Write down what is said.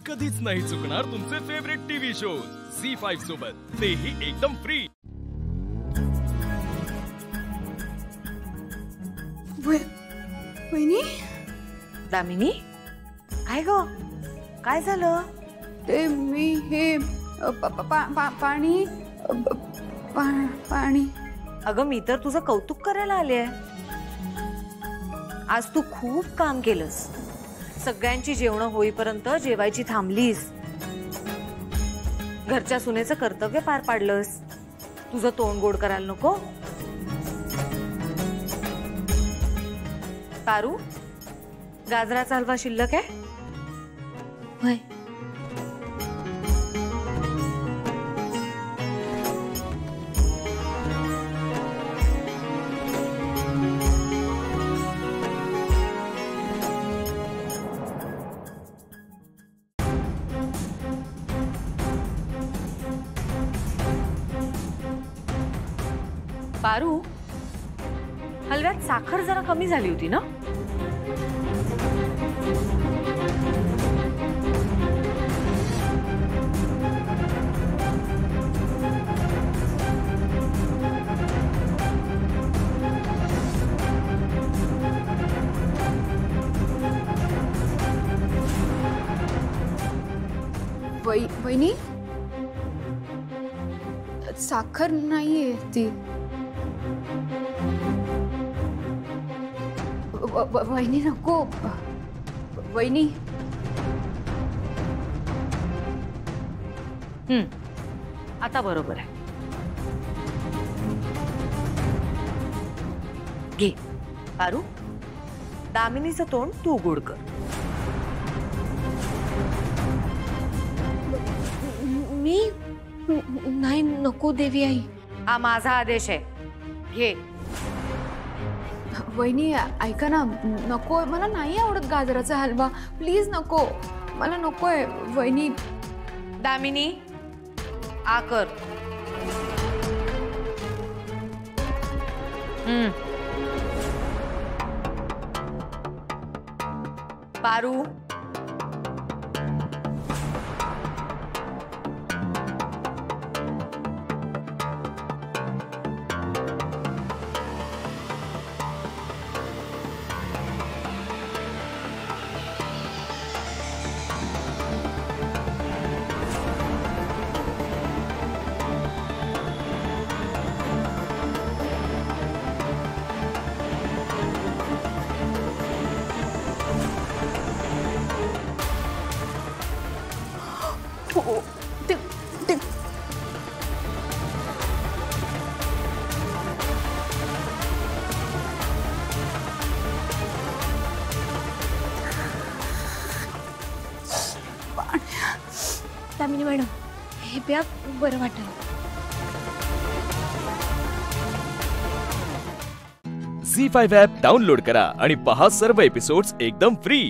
कधीच नाही चुकणार तुमचे फेवरेट टीव्ही शोज झी5 सोबत, तेही एकदम फ्री। वहिनी, दामिनी, काय ग, काय झालं? ते मी हे पाणी पाणी। अगं मी तर तुझं कौतुक करायला आले। आज तू खूप काम केलंस, सगळ्यांची जेवण होईपर्यंत जेवायची थांबलीस, घरच्या सुनेचं कर्तव्य पार पाडलंस। तुझं तोंड गोड करायला नको। पारू, गाजराचा हलवा शिल्लक आहे? होय। पारू, हलव्यात साखर जरा कमी झाली होती ना? वहिनी, साखर नाहीये ती। वहिनी नको, वहिनी। आता बरोबर आहे। घे पारू, दामिनीचं तोंड तू गोड कर। मी नाही, नको देवी आई। हा माझा आदेश आहे, घे। वहिनी ऐका ना, नको, मला नाही आवडत गाजराचा हलवा, प्लीज नको, मला नकोय वहिनी। दामिनी, आ कर। पारू, दामिनी मॅडम, हे प्या, बरं वाटेल। झी5 ॲप डाउनलोड करा आणि पहा सर्व एपिसोड्स एकदम फ्री।